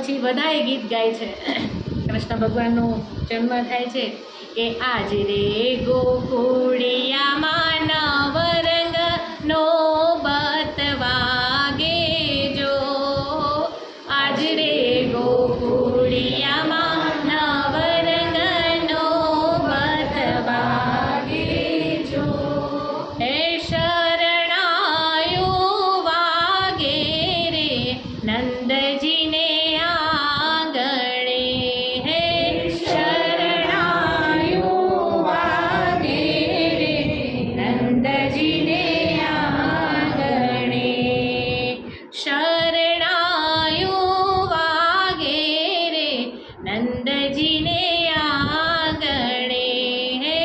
પછી બધાએ ગીત ગાય છે. કૃષ્ણ ભગવાનનો જન્મ થાય છે કે આજ રે ગોકુળિયામાં નવરંગનો બતવાગે જો, આજ રે ગોકુળિયામાં નવરંગનો બતવાગે જો. હે શરણાયું વાગે રે નંદજીને આંગણે, હે શરણાયું વાગે રે નંદજીને આંગણે, શરણાયું વાગે રે નંદજીને આંગણે, હે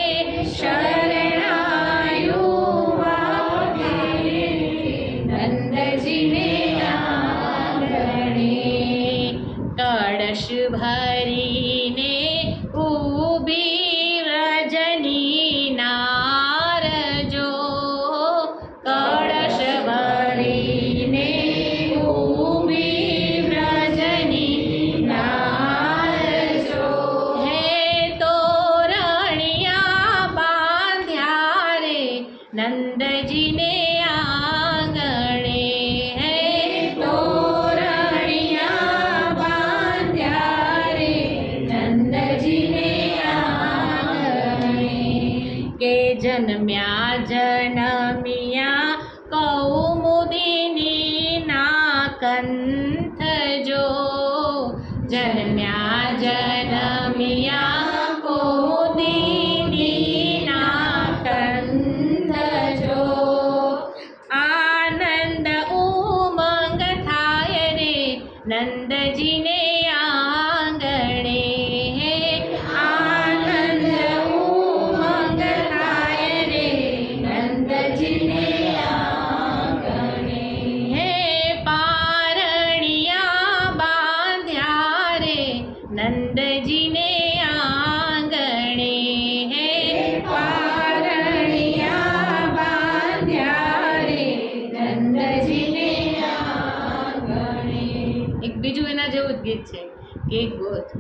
શરણાયું વાગે રે નંદજીને આંગણે. કળશ ભરીને ઊભી રજની નારજો, કળશ ભરીને ઊભી રજની નારજો. હે તોરણિયા બાંધ્યા રે નંદજીને આંગણે, હે તોરણિયા બાંધ્યા રે નંદજીને આંગણે. કે જન્મ્યા જનમિયા કૌમુદિની ના કંથ જો, જન્મ્યા જનમિયા કૌમુદિની ના કંથ જો. આનંદ ઉમંગ થાય રે નંદજીને આંગણે, હે આનંદ ઉમંગ થાય રે નંદજીને આંગણે. હે પારણિયા બાંધ્યા રે નંદજીને આંગણે, હે પારણિયા બાંધ્યા રે નંદજીને આંગણે. એક બીજું એના જેવું જ ગીત છે કે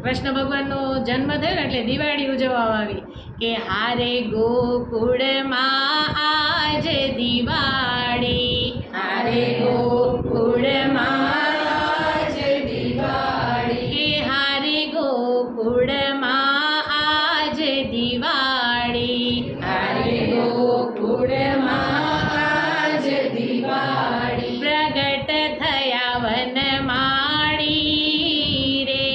કૃષ્ણ ભગવાનનો જન્મ થયો ને એટલે દિવાળી ઉજવવામાં આવી કે હારે ગોકુળમાં આજ દિવાળી, હારે ગોકુળમાં આજ દિવાળી, કે હારે ગોકુળમાં આજ દિવાળી, હારે ગોકુળમાં આજ દિવાળી. પ્રગટ થયા વનમાળી રે,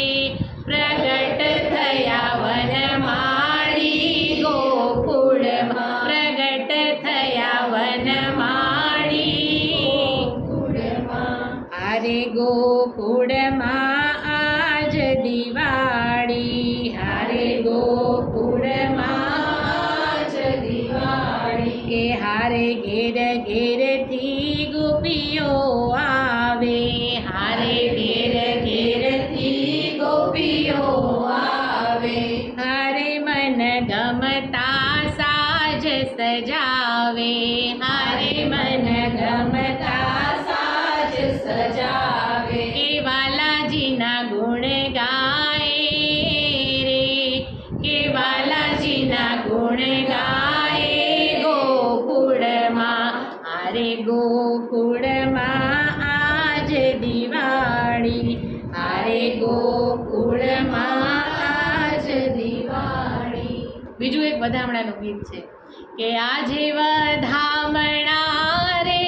પ્રગટ થયા વનમાળી ગોકુળમાં, પ્રગટ થયા વનમાળી ગોકુળમાં. હારે ગોકુળમાં આજ દિવાળી, હારે ગોકુળમાં આજ દિવાળી. કે હારે ઘેર ઘેરથી ગોપીઓ આવે, હારે ઘેર ઘેરથી ગોપીઓ આવે. હારે મન ગમતા સાજ સજાવે, હારે મન ગમતા સાજ સજાવે. કે વાલાજીના ગુણ ગાય રે, કે વાલાજીના ગુણ ગાય ગોકુળમાં, હારે ગોકુળમાં આજ દિવાળી, હારે ગોકુળમાં આજ દિવાળી. બીજું એક વધામણાનું ગીત છે કે આજે વધામણા રે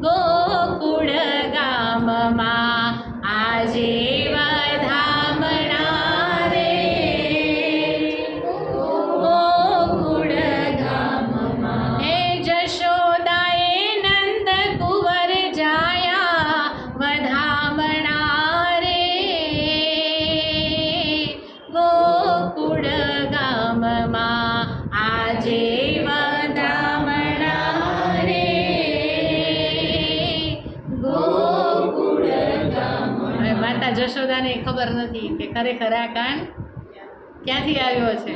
ગોકુળ ગામમાં, આજે વધામણા રે ગોકુળ ગામમાં. હે જશોદાએ નંદ કુંવર જાયા વધામણા રે ગોકુળ ગામમાં, આજે વધામણા રે ગોકુળ ગામમાં. હવે માતા જશોદાને ખબર નથી કે ખરેખર આ કાંડ ક્યાંથી આવ્યો છે.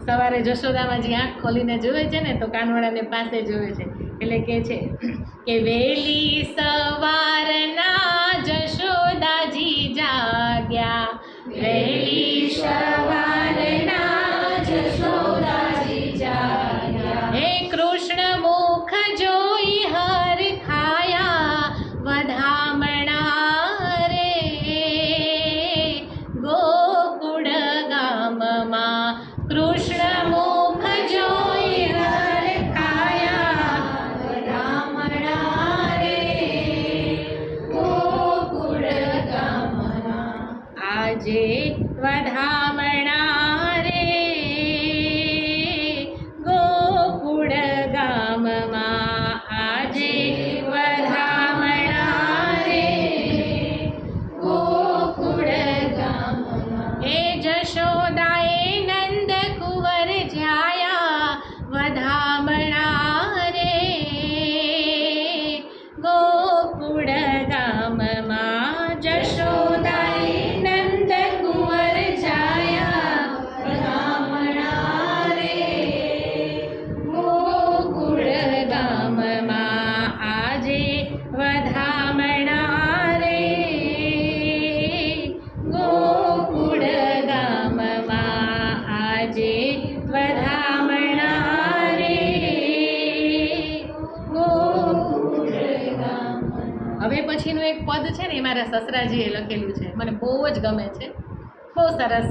સવારે જશોદામાં જે આંખ ખોલીને જોવે છે ને તો કાનવાડાને પાસે જોવે છે એટલે કે છે કે વહેલી સવારના જશોદાજી જાગ્યા, વહેલી સવારના જશોદાજી જાગ્યા, હે કૃષ્ણ મુખ જોઈ હર ખાયા વધામણા રે, ગોકુળ ગામમાં કૃષ્ણ મુખ જોઈ હર ખાયા વધામણા રે, ગોકુળ ગામમાં આજે વધામણા રે, ગોકુળ ગામમાં આજે વધામણા રે, ગોકુળ ગામમાં, એ જશોદાએ નંદ કુંવર જાયા વધામણા રે, ગોકુળ ગામમાં જશોદાએ નંદ કુંવર જાયા વધામણા રે, ગોકુળ ગામમાં આજે વધામણા રે, ગોકુળ ગામમાં આજે વધામણા રે, ગોકુળ ગામમાં. હવે પછીનું એક પદ છે ને એ મારા સસરાજીએ લખેલું છે, મને બહુ જ ગમે છે, બહુ સરસ.